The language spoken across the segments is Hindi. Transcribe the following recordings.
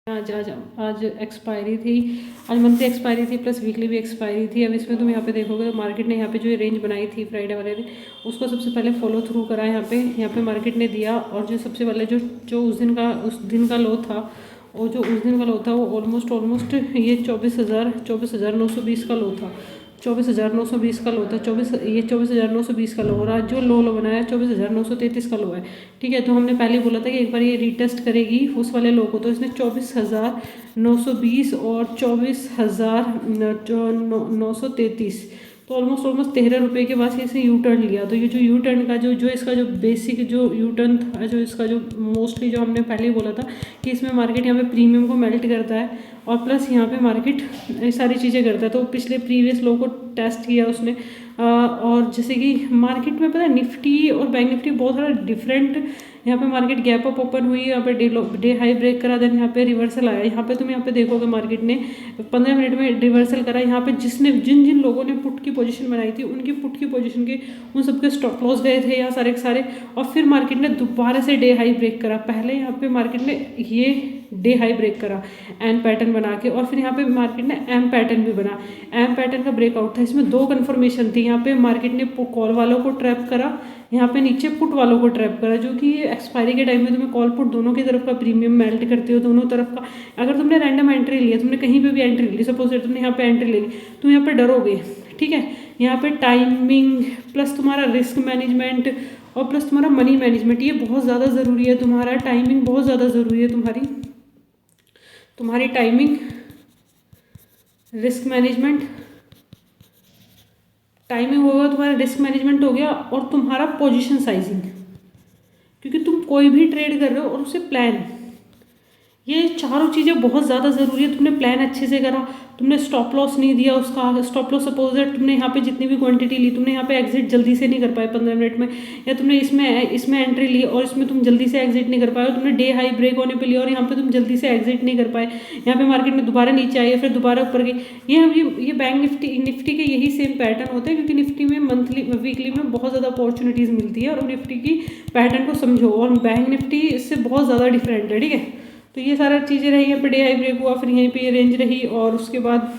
आज आज आज एक्सपायरी थी। आज मंथली एक्सपायरी थी प्लस वीकली भी एक्सपायरी थी। अब इसमें तुम यहाँ पे देखोगे तो मार्केट ने यहाँ पे जो ये रेंज बनाई थी फ्राइडे वाले दिन, उसको सबसे पहले फॉलो थ्रू करा। यहाँ पे मार्केट ने दिया, और जो सबसे पहले जो उस दिन का लो था, और जो उस दिन का लो था वो ऑलमोस्ट ये 24,920 का लो था। 24,920 का लो था। 24,920 का लो, और आज जो लो बनाया 24,933 का लो है। ठीक है, तो हमने पहले बोला था कि एक बार ये रीटेस्ट करेगी उस वाले लो को, तो इसने 24,920 और 24,933, तो ऑलमोस्ट 13 रुपये के बाद इसने यू टर्न लिया। तो ये जो यू टर्न का जो इसका जो बेसिक जो यू टर्न था, जो इसका जो मोस्टली जो हमने पहले ही बोला था कि इसमें मार्केट यहाँ पे प्रीमियम को मेल्ट करता है, और प्लस यहाँ पे मार्केट सारी चीज़ें करता है। तो पिछले प्रीवियस लो को टेस्ट किया उसने, और जैसे कि मार्केट में पता है निफ्टी और बैंक निफ्टी बहुत सारा डिफरेंट। यहाँ पे मार्केट गैप अप ओपन हुई, यहाँ पे डे हाई ब्रेक करा, देन यहाँ पे रिवर्सल आया। यहाँ पे तुम यहाँ पे देखोगे मार्केट ने 15 मिनट में रिवर्सल करा। यहाँ पे जिन जिन लोगों ने पुट की पोजीशन बनाई थी, उनकी पुट की पोजीशन के उन सबके स्टॉप लॉस गए थे यहाँ सारे के सारे। और फिर मार्केट ने दोबारा से डे हाई ब्रेक करा। पहले यहाँ पे मार्केट ने ये डे हाई ब्रेक करा एन पैटर्न बना के, और फिर यहाँ पे मार्केट ने एम पैटर्न भी बना। एम पैटर्न का ब्रेकआउट था, इसमें दो कन्फर्मेशन थी। यहाँ पे मार्केट ने कॉल वालों को ट्रैप करा, यहाँ पे नीचे पुट वालों को ट्रैप करा, जो कि एक्सपायरी के टाइम में तुम्हें कॉल पुट दोनों की तरफ का प्रीमियम मेल्ट करते हो, दोनों तरफ का। अगर तुमने रैंडम एंट्री लिया, तुमने कहीं पे भी एंट्री ली, सपोज तुमने यहाँ पे एंट्री ले ली, तुम यहाँ पे डरोगे। ठीक है, यहाँ पे टाइमिंग प्लस तुम्हारा रिस्क मैनेजमेंट और प्लस तुम्हारा मनी मैनेजमेंट, ये बहुत ज़्यादा ज़रूरी है। तुम्हारा टाइमिंग बहुत ज़्यादा ज़रूरी है, तुम्हारी टाइमिंग, रिस्क मैनेजमेंट, टाइमिंग होगा, तुम्हारा रिस्क मैनेजमेंट हो गया, और तुम्हारा पोजीशन साइजिंग, क्योंकि तुम कोई भी ट्रेड कर रहे हो और उसे प्लान, ये चारों चीज़ें बहुत ज़्यादा ज़रूरी है। तुमने प्लान अच्छे से करा, तुमने स्टॉप लॉस नहीं दिया उसका। स्टॉप लॉस सपोज दैट तुमने यहाँ पे जितनी भी क्वांटिटी ली, तुमने यहाँ पे एग्जिट जल्दी से नहीं कर पाए 15 मिनट में, या तुमने इसमें एंट्री ली और इसमें तुम जल्दी से एग्जिट नहीं कर पाए, और तुमने डे हाई ब्रेक होने पे लिया और यहाँ पे तुम जल्दी से एग्जिट नहीं कर पाए। यहाँ पे मार्केट में दोबारा नीचे आई, फिर दोबारा ऊपर गई। ये बैंक निफ्टी के यही सेम पैटर्न होते हैं, क्योंकि निफ्टी में मंथली वीकली में बहुत ज़्यादा अपॉर्चुनिटीज़ मिलती है, और निफ्टी की पैटर्न को समझो, और बैंक निफ्टी इससे बहुत ज़्यादा डिफरेंट है। ठीक है, तो ये सारा चीज़ें रही। यहाँ पे डे हाई ब्रेक हुआ, फिर यहीं पे ये रेंज रही, और उसके बाद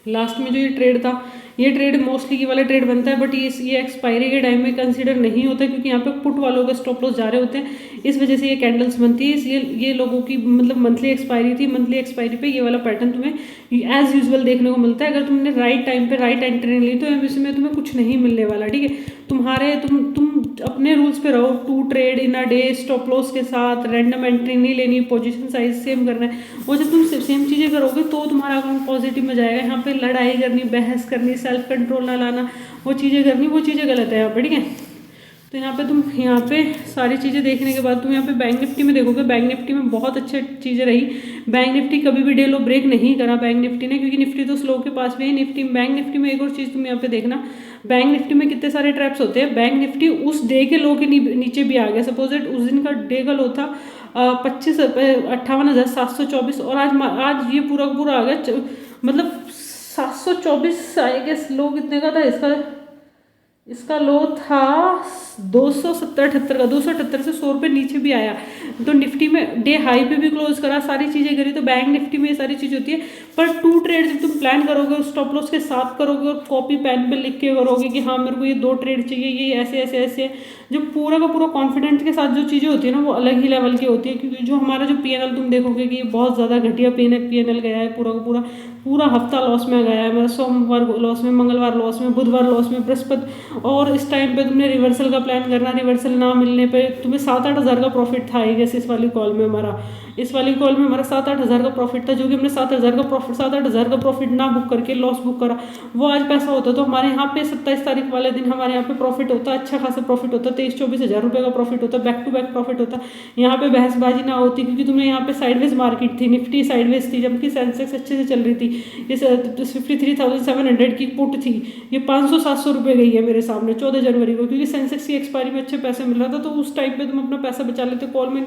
लास्ट में जो ये ट्रेड था, ये ट्रेड मोस्टली ये वाला ट्रेड बनता है, बट ये एक्सपायरी के टाइम में कंसीडर नहीं होता, क्योंकि यहाँ पे पुट वालों के स्टॉप लॉस जा रहे होते हैं, इस वजह से ये कैंडल्स बनती है। इसलिए ये लोगों की मतलब मंथली एक्सपायरी थी, मंथली एक्सपायरी पे ये वाला पैटर्न तुम्हें एज यूजुअल देखने को मिलता है। अगर तुमने राइट टाइम पे राइट एंट्री नहीं ली, तो इसमें तुम्हें कुछ नहीं मिलने वाला। ठीक है, तुम अपने रूल्स पे रहो, 2 trade in a day, stop loss के साथ, रैंडम एंट्री नहीं लेनी, पोजीशन साइज सेम करना है। वो जब तुम सेम चीज़ें करोगे तो तुम्हारा अकाउंट पॉजिटिव में जाएगा। यहाँ पे लड़ाई करनी, बहस करनी, सेल्फ कंट्रोल ना लाना, वो चीज़ें करनी, वो चीज़ें गलत है यहाँ पे। ठीक है, तो यहाँ पे तुम यहाँ पे सारी चीज़ें देखने के बाद तुम यहाँ पे बैंक निफ्टी में देखोगे, बैंक निफ्टी में बहुत अच्छी चीज़ें रही। बैंक निफ्टी कभी भी डे लो ब्रेक नहीं करा बैंक निफ्टी ने, क्योंकि निफ्टी तो स्लो के पास भी है। बैंक निफ्टी में एक और चीज़ तुम यहाँ पे देखना, बैंक निफ्टी में कितने सारे ट्रैप्स होते हैं। बैंक निफ्टी उस डे के लो के नीचे भी आ गया। सपोज दैट उस दिन का डे का लो था 58,724, और आज ये पूरा आ गया, मतलब 724 आई गेस। लो कितने का था इसका लो था 278 का, 278 से 100 रुपये नीचे भी आया। तो निफ्टी में डे हाई पे भी क्लोज करा, सारी चीज़ें करी। तो बैंक निफ्टी में ये सारी चीज़ होती है। पर 2 ट्रेड जब तुम प्लान करोगे, स्टॉप लॉस के साथ करोगे, और कॉपी पेन पे लिख के करोगे कि हाँ मेरे को ये 2 ट्रेड चाहिए, ये ऐसे जो पूरा का पूरा कॉन्फिडेंस के साथ जो चीज़ें होती है ना, वो अलग ही लेवल की होती है। क्योंकि जो हमारा जो PNL तुम देखोगे कि बहुत ज़्यादा घटिया PNL गया है, पूरा हफ्ता लॉस में गया है। मेरा सोमवार लॉस में, मंगलवार लॉस में, बुधवार लॉस में, बृहस्पति। और इस टाइम पे तुमने रिवर्सल का प्लान करना, रिवर्सल ना मिलने पे तुम्हें 7-8 हज़ार का प्रॉफिट था आई गेस। इस वाली कॉल में हमारा 7-8 हज़ार का प्रॉफिट था, जो कि हमने 7-8 हज़ार का प्रॉफिट ना बुक करके लॉस बुक करा। वो आज पैसा होता तो हमारे यहाँ पे 27 तारीख वाले दिन हमारे यहाँ पे प्रॉफिट होता, अच्छा खासा प्रॉफिट होता, 23-24 हज़ार रुपये का प्रॉफिट होता, बैक टू बैक प्रॉफिट होता। यहाँ पे बहसबाजी ना होती, क्योंकि तुमने यहाँ पे साइडवेज मार्केट थी, निफ्टी साइडवेज थी, जबकि सेंसेक्स अच्छे से चल रही थी। इस 53,700 की पुट थी, ये 500-700 रुपये गई है मेरे सामने 14 जनवरी को, क्योंकि सेंसेक्स की एक्सपायरी में अच्छे पैसे मिल रहा था। तो उस टाइम पे तुम अपना पैसा बचा लेते, कॉल में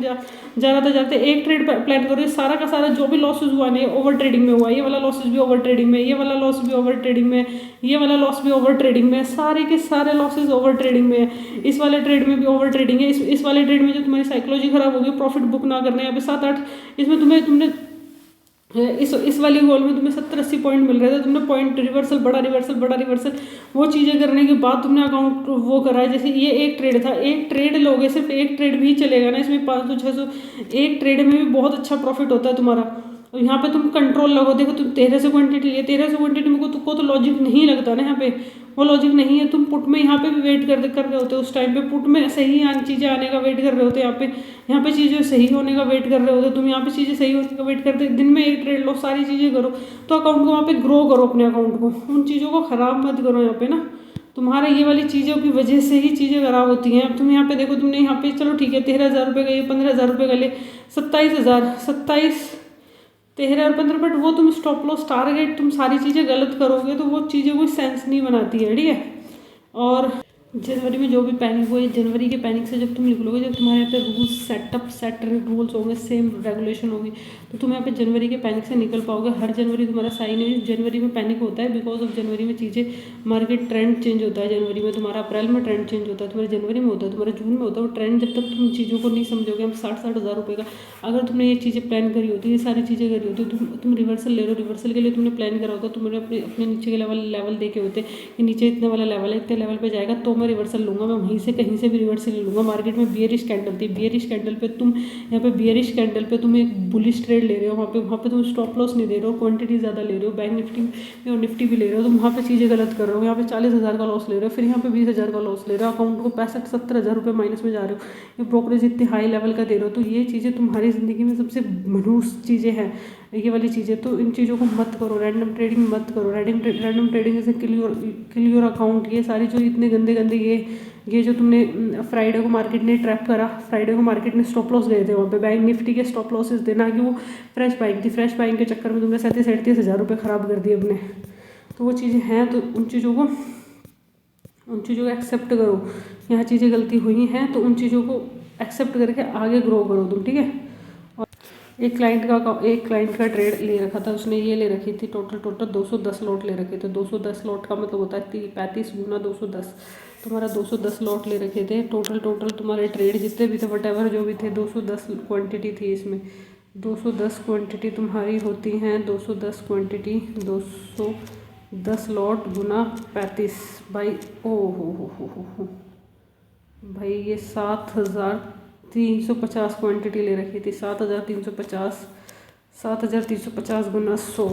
जाते एक ट्रेड ट्रेड प्लान करो, ये सारा का सारा जो भी लॉसेज हुआ नहीं ओवर ट्रेडिंग में हुआ, ये वाला लॉसेज भी ओवर ट्रेडिंग में, ये वाला लॉस भी ओवर ट्रेडिंग में, ये वाला लॉस भी ओवर ट्रेडिंग में, सारे के सारे लॉसेज ओवर ट्रेडिंग में है। इस वाले ट्रेड में भी ओवर ट्रेडिंग है। इस वाले ट्रेड में जो तुम्हारी साइकोलॉजी खराब होगी, प्रॉफिट बुक ना करना, यहाँ पे 7-8, इसमें तुमने इस वाली गोल में तुम्हें 70-80 पॉइंट मिल रहे थे, तुमने पॉइंट रिवर्सल, बड़ा रिवर्सल वो चीज़ें करने के बाद तुमने अकाउंट वो करा है। जैसे ये एक ट्रेड था, एक ट्रेड लोगे, सिर्फ एक ट्रेड भी चलेगा ना, इसमें 500-600, एक ट्रेड में भी बहुत अच्छा प्रॉफिट होता है तुम्हारा। और यहाँ पे तुम कंट्रोल लगो, देखो तुम 1300 क्वांटिटी लिए, 1300 क्वांटिटी में तुमको तो लॉजिक नहीं लगता ना, यहाँ पे वो लॉजिक नहीं है। तुम पुट में यहाँ पे भी वेट कर रहे होते हो, उस टाइम पे पुट में सही चीज़ें आने का वेट कर रहे होते, यहाँ पे चीज़ें सही होने का वेट कर रहे होते, तुम यहाँ पे चीज़ें सही होने का वेट करते, दिन में एक ट्रेड लो, सारी चीज़ें करो, तो अकाउंट को वहाँ पे ग्रो करो, अपने अकाउंट को, उन चीज़ों को ख़राब मत करो यहाँ पे ना। तुम्हारा ये वाली चीज़ों की वजह से ही चीज़ें खराब होती हैं। अब तुम यहाँ पे देखो, तुमने यहाँ पे चलो ठीक है 13,000 रुपये का ये 15,000 रुपये का ले, 27,000, 13 और 15, बट वो तुम स्टॉप लॉस टारगेट तुम सारी चीज़ें गलत करोगे तो वो चीज़ें कोई सेंस नहीं बनाती है, ठीक है। और जनवरी में जो भी पैनिक हुए, जनवरी के पैनिक से जब तुम निकलोगे, जब तुम्हारे यहाँ पे रूल्स सेट रूल्स होंगे, सेम रेगुलेशन होगी, तो तुम यहाँ पे जनवरी के पैनिक से निकल पाओगे। हर जनवरी तुम्हारा साइन है, जनवरी में पैनिक होता है बिकॉज ऑफ जनवरी में चीज़ें, मार्केट ट्रेंड चेंज होता है जनवरी में, तुम्हारा अप्रैल में ट्रेंड चेंज होता है, तुम्हारे जनवरी में होता है, तुम्हारे जून में होता है। वो ट्रेंड जब तक तुम चीज़ों को नहीं समझोगे, हम 60-60 हज़ार रुपये का अगर तुमने ये चीज़ें प्लान करी होती, ये सारी चीज़ें करी होती, तुम रिवर्सल ले रहे हो, रिवर्सल के लिए तुमने प्लान करा होता, तुमने अपने नीचे के लेवल देखे होते कि नीचे इतने वाला लेवल है, इतने लेवल पे जाएगा तो मैं रिवर्सल लूँगा, मैं वहीं से कहीं से भी रिवर्सल ले लूँगा। मार्केट में बियरिश कैंडल थी, बियरिश कैंडल पे तुम यहाँ पे बियरिश कैंडल पे तुम एक बुलिश ट्रेड ले रहे हो, वहाँ पे तुम स्टॉप लॉस नहीं दे रहे हो, क्वांटिटी ज़्यादा ले रहे हो, बैंक निफ्टी में और निफ्टी भी ले रहे हो, तुम वहाँ पे चीज़ें गलत कर रहे हो। यहाँ पे 40,000 का लॉस ले रहे हो, फिर यहाँ पे 20,000 का लॉस ले रहे हो, अकाउंट को 65-70 हज़ार रुपये माइनस में जा रहे हो, ये ब्रोकरेज इतने हाई लेवल का दे रहे हो। तो ये चीज़ें तुम्हारी ज़िंदगी में सबसे मनहूस चीज़ें हैं, ये वाली चीज़ें। तो इन चीज़ों को मत करो, रैंडम ट्रेडिंग मत करो, रैंडम ट्रेडिंग जैसे किल योर अकाउंट, ये सारी जो इतने गंदे ये जो तुमने फ्राइडे को मार्केट ने ट्रैप करा, फ्राइडे को मार्केट ने स्टॉप लॉस गए थे वहाँ पे, बैंक निफ्टी के स्टॉप लॉसेस देना कि वो फ्रेश बाइंग थी, फ्रेश बाइंग के चक्कर में तुमने 37-38 हज़ार रुपये ख़राब कर दिए अपने। तो वो चीज़ें हैं, तो उन चीज़ों को एक्सेप्ट करो। यहाँ चीज़ें गलती हुई हैं तो उन चीज़ों को एक्सेप्ट करके आगे ग्रो करो तुम, ठीक है। और एक क्लाइंट का ट्रेड ले रखा था, उसने ये ले रखी थी टोटल 210 लॉट ले रखे थे। 210 लॉट का मतलब होता है 35 गुना 210, तुम्हारा 210 लॉट ले रखे थे। टोटल तुम्हारे ट्रेड जितने भी थे, वटेवर जो भी थे, 210 क्वांटिटी थी इसमें। 210 क्वांटिटी तुम्हारी होती हैं, 210 क्वांटिटी 210 लॉट गुना 35 भाई, ओ हो भाई, ये 7,350 क्वांटिटी ले रखी थी। 7,350 गुना 100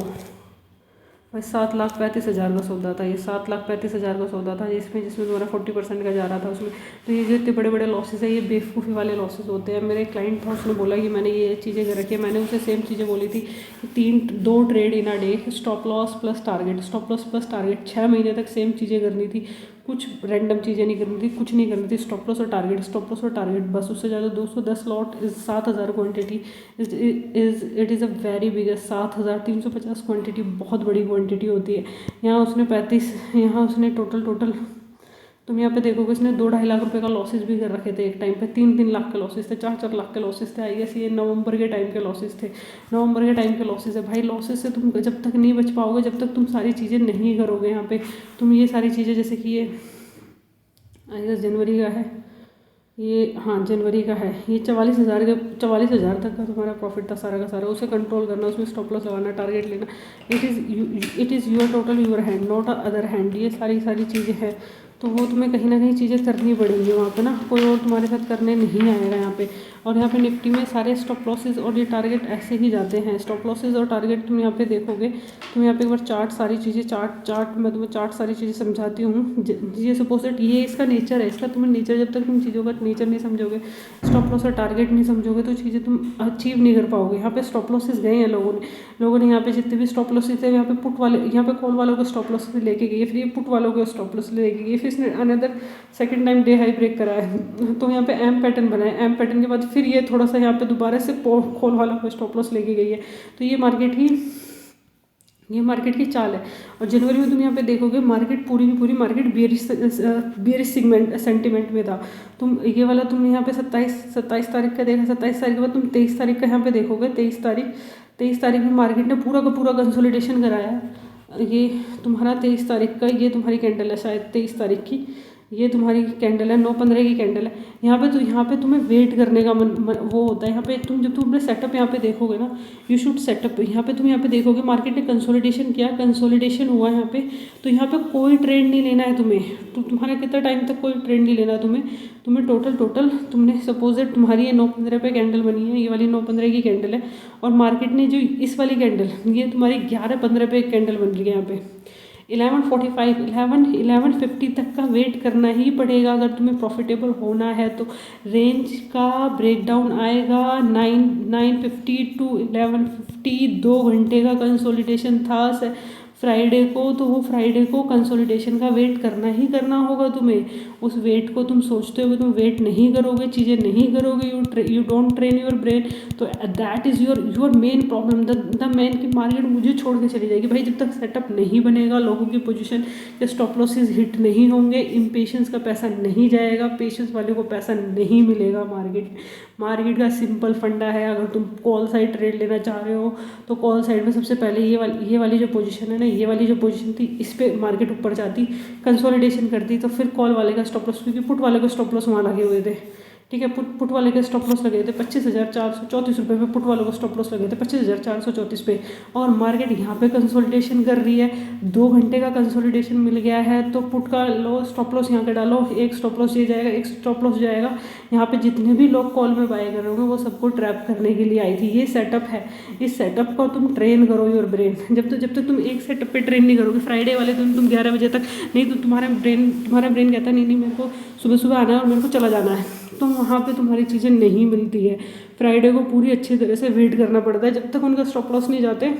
भाई, 7,35,000 का सौदा था ये, 7,35,000 का सौदा था, जिसमें तुम्हारा 40% का जा रहा था उसमें। तो ये जो इतने बड़े बड़े लॉसेस है, ये बेवकूफ़ी वाले लॉसेस होते हैं। मेरे क्लाइंट था, उसने बोला कि मैंने ये चीज़ें कर रखी है, मैंने उसे सेम चीज़ें बोली थी कि 2 trade in a day, stop loss plus target, 6 महीने तक सेम चीज़ें करनी थी, कुछ रैंडम चीज़ें नहीं करनी थी, कुछ नहीं करनी थी, स्टॉप लॉस और टारगेट बस, उससे ज़्यादा। 210 lot is 7,000 quantity, it is a very biggest. 7,350 quantity बहुत बड़ी क्वांटिटी होती है। यहाँ उसने टोटल तुम यहाँ पे देखोगे, इसने 2-2.5 लाख रुपए का लॉसेस भी कर रखे थे एक टाइम पे, 3-3 लाख के लॉसेस थे, 4-4 लाख के लॉसेस थे। आई गेस ये नवंबर के टाइम के लॉसेस थे, नवंबर के टाइम के लॉसेस है भाई। लॉसेस से तुम जब तक नहीं बच पाओगे, जब तक तुम सारी चीज़ें नहीं करोगे यहाँ पे, तुम ये सारी चीज़ें, जैसे कि ये आई गेस जनवरी का है ये, हाँ जनवरी का है ये, 44,000 तक का तुम्हारा प्रॉफिट था सारा का सारा। उसे कंट्रोल करना, उसमें स्टॉप लॉस लगाना, टारगेट लेना, it is your total your hand, not other hand. ये सारी चीज़ें हैं, तो वो तुम्हें कहीं ना कहीं चीज़ें करनी पड़ेंगी वहाँ पे ना, कोई और तुम्हारे साथ करने नहीं आएगा यहाँ पे। और यहाँ पे निफ्टी में सारे स्टॉप लॉसेस और ये टारगेट ऐसे ही जाते हैं। स्टॉप लॉसेस और टारगेट तुम यहाँ पे देखोगे, तुम यहाँ पे एक बार सारी चीज़ें मैं तुम्हें सारी चीज़ें समझाती हूँ। ये सपोज दैट ये इसका नेचर है, इसका तुम्हें नेचर, जब तक तुम चीज़ों का नेचर नहीं समझोगे, स्टॉप लॉस और टारगेट नहीं समझोगे, तो चीज़ें तुम अचीव नहीं कर पाओगे। यहाँ पे स्टॉप लॉसेस गए हैं लोगों ने यहाँ पे जितने भी स्टॉप लॉसेस थे, यहाँ पे पुट वाले, यहाँ पे कॉल वालों को स्टॉप लॉसेस लेके गए, फिर ये पुट वालों को स्टॉप लॉस लेके गए, फिर इसने another second time day high break करा है, तो यहाँ पे एम पैटर्न बनाए, एम पैटर्न के बाद फिर ये थोड़ा सा यहाँ पे दोबारा से कॉल वाला को स्टॉप लॉस लेके गई है। तो ये मार्केट ही ये मार्केट की चाल है। और जनवरी में तुम यहाँ पे देखोगे मार्केट पूरी की पूरी मार्केट बियरिश सेंटिमेंट में था। तुम ये वाला तुमने यहाँ पे 27 तारीख का देखा, 27 तारीख के बाद तुम 23 तारीख का यहाँ पे देखोगे, 23 तारीख में मार्केट ने पूरा का पूरा कंसोलिडेशन कराया। ये तुम्हारा 23 तारीख का, ये तुम्हारी कैंडल है शायद 23 तारीख की, ये तुम्हारी कैंडल है 9/15 की कैंडल है। यहाँ पे तुम्हें वेट करने का वो होता है। यहाँ पे तुम जब तुम अपने सेटअप यहाँ पे देखोगे ना, यू शुड सेटअप, यहाँ पे देखोगे मार्केट ने कंसोलिडेशन किया, कंसोलिडेशन हुआ यहाँ पे, तो यहाँ पे कोई ट्रेड नहीं लेना है तुम्हें। तुम्हारा कितना टाइम तक कोई ट्रेड नहीं लेना तुम्हें टोटल तुमने सपोज तुम्हारी ये 9/15 पे कैंडल बनी है, ये वाली 9/15 की कैंडल है, और मार्केट ने जो इस वाली कैंडल, ये तुम्हारी 11/15 पे एक कैंडल बन रही है। यहाँ पे 11:50 तक का वेट करना ही पड़ेगा अगर तुम्हें प्रॉफिटेबल होना है। तो रेंज का ब्रेकडाउन आएगा 9:50 to 11:50, 2 घंटे का कंसोलिडेशन था फ्राइडे को। तो वो फ्राइडे को कंसोलिडेशन का वेट करना ही करना होगा तुम्हें। उस वेट को तुम सोचते हो, तुम वेट नहीं करोगे, चीज़ें नहीं करोगे, you don't train your brain, तो that is your main problem. The main की मार्केट मुझे छोड़ के चली जाएगी भाई, जब तक सेटअप नहीं बनेगा, लोगों की पोजीशन के स्टॉप लॉसेस हिट नहीं होंगे, इम्पेशेंस का पैसा नहीं जाएगा, पेशेंस वाले को पैसा नहीं मिलेगा। मार्केट का सिंपल फंडा है। अगर तुम कॉल साइड ट्रेड लेना चाह रहे हो तो कॉल साइड में सबसे पहले ये वाली जो पोजीशन है ना, ये वाली जो पोजीशन थी, इस पर मार्केट ऊपर जाती, कंसोलिडेशन करती, तो फिर कॉल वाले का स्टॉप लॉस, क्योंकि पुट वाले को स्टॉप लॉस वहाँ लगे हुए थे, ठीक है। पुट वाले के स्टॉप लॉस लगे थे 25,434 रुपये पे, पुट वालों को स्टॉप लॉस लगे थे 25,434 पे। और मार्केट यहाँ पे कंसोलिडेशन कर रही है, 2 घंटे का कंसोलिडेशन मिल गया है, तो पुट का लो स्टॉप लॉस यहाँ के डालो, एक स्टॉप लॉस ये जाएगा, एक स्टॉप लॉस जाएगा। यहाँ पे जितने भी लोग कॉल में बाय कर रहे होंगे वो सबको ट्रैप करने के लिए आई थी। ये सेटअप है, इस सेटअप को तुम ट्रेन करो योर ब्रेन। जब तक तुम एक सेटअप पे ट्रेन नहीं करोगे, फ्राइडे वाले दिन तुम 11 बजे तक नहीं, तो तुम्हारा ब्रेन कहता नहीं मेरे को सुबह आना है और मेरे को चला जाना है, तो वहाँ पे तुम्हारी चीज़ें नहीं मिलती है। फ्राइडे को पूरी अच्छी तरह से वेट करना पड़ता है, जब तक उनका स्टॉप लॉस नहीं जाते,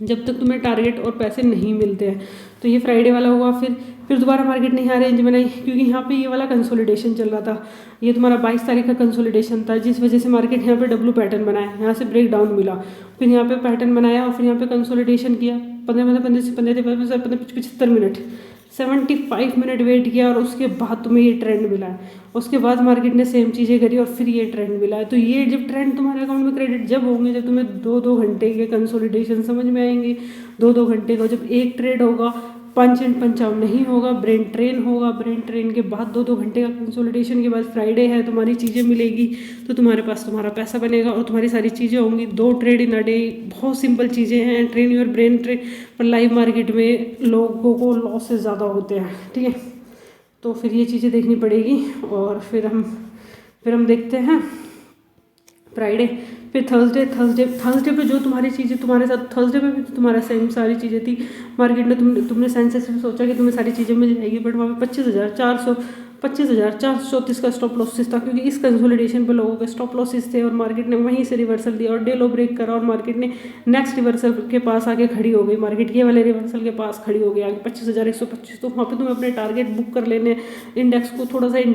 जब तक तुम्हें टारगेट और पैसे नहीं मिलते हैं। तो ये फ्राइडे वाला हुआ, फिर दोबारा मार्केट ने यहाँ रेंज बनाई, क्योंकि यहाँ पे ये वाला कंसोलिडेशन चल रहा था। ये तुम्हारा 22 तारीख का कंसोलिडेशन था, जिस वजह से मार्केट यहाँ पे डब्लू पैटर्न बनाया, यहाँ से ब्रेक डाउन मिला, फिर यहाँ पे पैटर्न बनाया और फिर यहाँ पे कंसोलिडेशन किया 75 मिनट 75 मिनट वेट किया, और उसके बाद तुम्हें ये ट्रेंड मिला है। उसके बाद मार्केट ने सेम चीज़ें करी और फिर ये ट्रेंड मिला है। तो ये जब ट्रेंड तुम्हारे अकाउंट में क्रेडिट जब होंगे, जब तुम्हें 2-2 घंटे के कंसोलिडेशन समझ में आएंगे, 2-2 घंटे का जब एक ट्रेड होगा, पंच एंड पंच आउट नहीं होगा, ब्रेन ट्रेन होगा, ब्रेन ट्रेन के बाद 2-2 घंटे का कंसोलिडेशन के बाद फ्राइडे है, तुम्हारी चीज़ें मिलेगी, तो तुम्हारे पास तुम्हारा पैसा बनेगा और तुम्हारी सारी चीज़ें होंगी। 2 ट्रेड इन अ डे, बहुत सिंपल चीज़ें हैं। ट्रेन योर ब्रेन ट्रेन, पर लाइव मार्केट में लोगों को लॉसेस ज़्यादा होते हैं, ठीक है। तो फिर ये चीज़ें देखनी पड़ेगी, और फिर हम देखते हैं फ्राइडे, फिर थर्सडे पे जो तुम्हारी चीज़ें तुम्हारे साथ, थर्सडे पे भी तो तुम्हारा सेम सारी चीज़ें थी। मार्केट में तुमने सेंसेस में सोचा कि तुम्हें सारी चीज़ें मिल जाएगी, बट वहाँ पे 25,434 का स्टॉप लॉसेस था, क्योंकि इस कंसोलिडेशन पे लोगों के स्टॉप लॉसेस थे, और मार्केट ने वहीं से रिवर्सल दिया और डे लो ब्रेक करा, और मार्केट ने नेक्स्ट रिवर्सल के पास आके खड़ी हो गई। मार्केट ये वाले रिवर्सल के पास खड़ी हो गई आगे 25,125। तो वहाँ पे तुम्हें अपने टारगेट बुक कर लेने, इंडेक्स को थोड़ा सा इन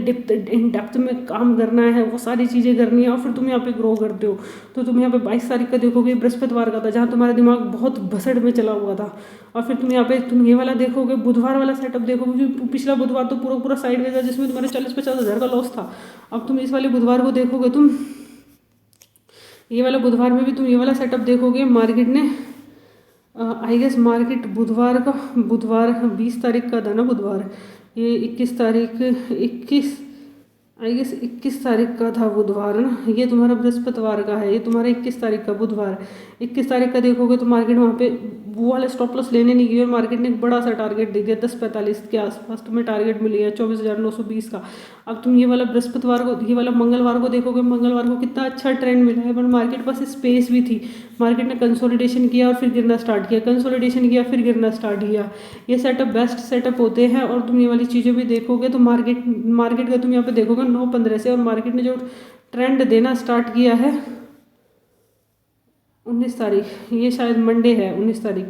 डेप्थ में काम करना है, वो सारी चीज़ें करनी है, और फिर तुम यहाँ पे ग्रो करते हो। तो तुम यहाँ पे 22 तारीख का देखोगे, बृहस्पतिवार का था, जहाँ तुम्हारा दिमाग बहुत भसड़ में चला हुआ था, और फिर तुम यहाँ पे ये वाला देखोगे, बुधवार वाला सेटअप देखोगे, पिछला बुधवार तो पूरा साइड में था, जिसमें तुम्हारे 40-50 हज़ार का लॉस था। अब तुम इस वाले बुधवार को देखोगे, तुम ये वाला बुधवार में भी तुम ये वाला सेटअप देखोगे। मार्केट ने आई गेस मार्केट बुधवार 20 तारीख का था ना बुधवार, ये 21 तारीख का था बुधवार ना, ये तुम्हारा बृहस्पतिवार का है, ये तुम्हारा 21 तारीख का बुधवार। 21 तारीख का देखोगे तो मार्केट वहाँ पे वो वाले स्टॉप लॉस लेने नहीं गई, और मार्केट ने एक बड़ा सा टारगेट दे दिया 10:45 के आसपास तुम्हें टारगेट मिल गया 24,920 का। अब तुम ये वाला बृहस्पतिवार को, ये वाला मंगलवार को देखोगे, मंगलवार को कितना अच्छा ट्रेंड मिला है, पर मार्केट पास स्पेस भी थी। मार्केट ने कंसोलिडेशन किया और फिर गिरना स्टार्ट किया, कंसोलिडेशन किया फिर गिरना स्टार्ट किया। ये सेटअप बेस्ट सेटअप होते हैं, और तुम ये वाली चीज़ें भी देखोगे तो मार्केट का तुम यहाँ पे देखोगे 9/15 से, और मार्केट ने जो ट्रेंड देना स्टार्ट किया है 19 तारीख, ये शायद मंडे है 19 तारीख,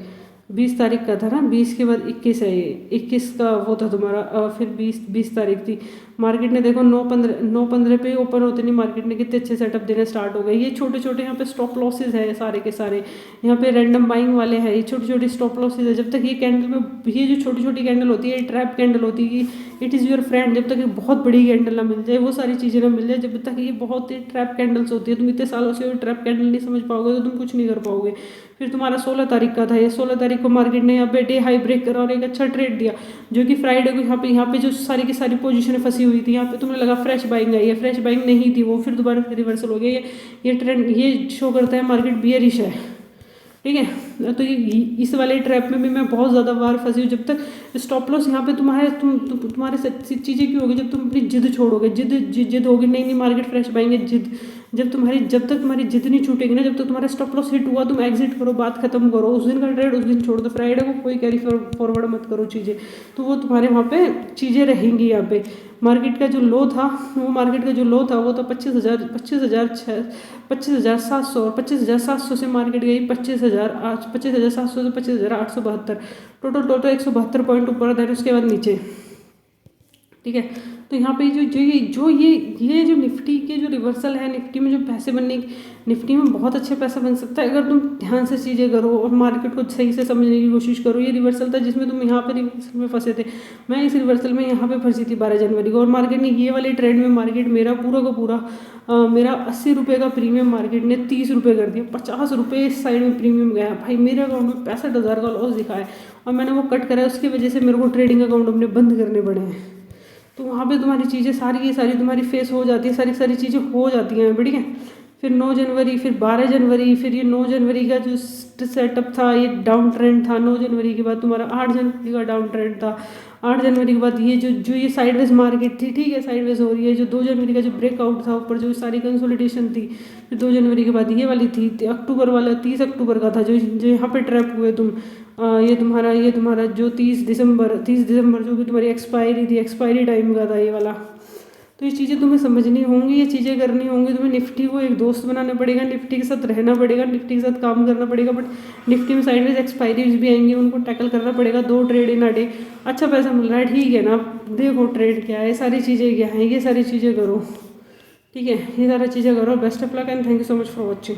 20 तारीख का था ना, 20 के बाद 21 है, ये 21 का वो था तुम्हारा, फिर 20 तारीख थी। मार्केट ने देखो 9-15 पे ओपन होते नहीं मार्केट ने कितने अच्छे सेटअप देने स्टार्ट हो गए। ये छोटे छोटे यहाँ पे स्टॉप लॉसेज है सारे के सारे, यहाँ पे रैंडम बाइंग वाले हैं, ये छोटे छोटे स्टॉप लॉसेज है। जब तक ये कैंडल में, ये जो छोटी छोटी कैंडल होती है ये ट्रैप कैंडल होती है, इट इज़ योर फ्रेंड। जब तक ये बहुत बड़ी कैंडल ना मिल जाए, वो सारी चीज़ें ना मिल जाए, जब तक ये बहुत ही ट्रैप कैंडल्स होती है, तुम इतने सालों से ट्रैप कैंडल नहीं समझ पाओगे तो तुम कुछ नहीं कर पाओगे। फिर तुम्हारा 16 तारीख का था, ये 16 तारीख को मार्केट ने यहाँ पे डे हाई ब्रेक करा और एक अच्छा ट्रेड दिया, जो कि फ्राइडे को यहाँ पे जो सारी की सारी पोजीशन फंसी हुई थी, यहाँ पे तुम्हें लगा फ्रेश बाइंग आई है, फ्रेश बाइंग नहीं थी वो, फिर दोबारा रिवर्सल हो गया। ये ट्रेंड ये शो करता है मार्केट बियरिश है, ठीक है। तो ये इस वाले ट्रैप में भी मैं बहुत ज़्यादा बार फंसी हूँ। जब तक स्टॉप लॉस यहाँ पे तुम्हारे चीज़ें क्यों होगी, जब तुम अपनी जिद छोड़ोगे, जिद होगी, नहीं मार्केट फ्रेश पाएंगे, जिद जब तक तुम्हारी जिद नहीं छूटेगी ना, जब तक तुम्हारा स्टॉप लॉस हिट हुआ तुम एग्जिट करो, बात खत्म करो, उस दिन का ट्रेड उस दिन छोड़ दो, फ्राइडे को कोई कैरी फॉरवर्ड मत करो चीज़ें, तो वो तुम्हारे वहाँ पे चीज़ें रहेंगी। यहाँ पे मार्केट का जो लो था वो था 25,700 और 25,700 से मार्केट गई 25,700 से 25,872, टोटल 172 पॉइंट ऊपर, देन उसके बाद नीचे, ठीक है। तो यहाँ पे ये जो निफ्टी के जो रिवर्सल है, निफ्टी में जो पैसे बनने, निफ्टी में बहुत अच्छे पैसा बन सकता है अगर तुम ध्यान से चीज़ें करो और मार्केट को सही से समझने की कोशिश करो। ये रिवर्सल था जिसमें तुम यहाँ पे रिवर्सल में फंसे थे, मैं इस रिवर्सल में यहाँ पे फंसी थी 12 जनवरी को, और मार्केट ने ये वाले ट्रेंड में मार्केट मेरा पूरा का पूरा मेरा 80 रुपये का प्रीमियम मार्केट ने 30 रुपये कर दिया, 50 रुपये इस साइड में प्रीमियम गया भाई, मेरे अकाउंट में 65,000 का लॉस दिखाया और मैंने वो कट करा, उसकी वजह से मेरे को ट्रेडिंग अकाउंट अपने बंद करने पड़े हैं। तो वहाँ पे तुम्हारी चीज़ें सारी तुम्हारी फेस हो जाती है, सारी चीज़ें हो जाती हैं, बढ़िया। फिर 9 जनवरी, फिर 12 जनवरी, फिर ये 9 जनवरी का जो सेटअप था ये डाउन ट्रेंड था। 9 जनवरी के बाद तुम्हारा 8 जनवरी का डाउन ट्रेंड था। 8 जनवरी के बाद ये जो ये साइडवेज मार्केट थी, ठीक है, साइडवेज हो रही है। जो 2 जनवरी का जो ब्रेकआउट था ऊपर, जो सारी कंसोलिडेशन थी, फिर 2 जनवरी के बाद ये वाली थी, अक्टूबर वाला 30 अक्टूबर का था जो यहाँ पे ट्रैप हुए तुम। ये तुम्हारा जो 30 दिसंबर जो कि तुम्हारी एक्सपायरी थी, एक्सपायरी टाइम का था ये वाला। तो ये चीज़ें तुम्हें समझनी होंगी, ये चीज़ें करनी होंगी, तुम्हें निफ्टी को एक दोस्त बनाना पड़ेगा, निफ्टी के साथ रहना पड़ेगा, निफ्टी के साथ काम करना पड़ेगा। बट निफ्टी में साइडवेज एक्सपायरीज भी आएंगी, उनको टैकल करना पड़ेगा। 2 ट्रेड इन अ डे, अच्छा पैसा मिल रहा है, ठीक है ना, देखो ट्रेड क्या है, सारी चीज़ें क्या हैं, ये सारी चीज़ें करो, ठीक है, ये सारी चीज़ें करो। Best of luck and thank you so much for watching.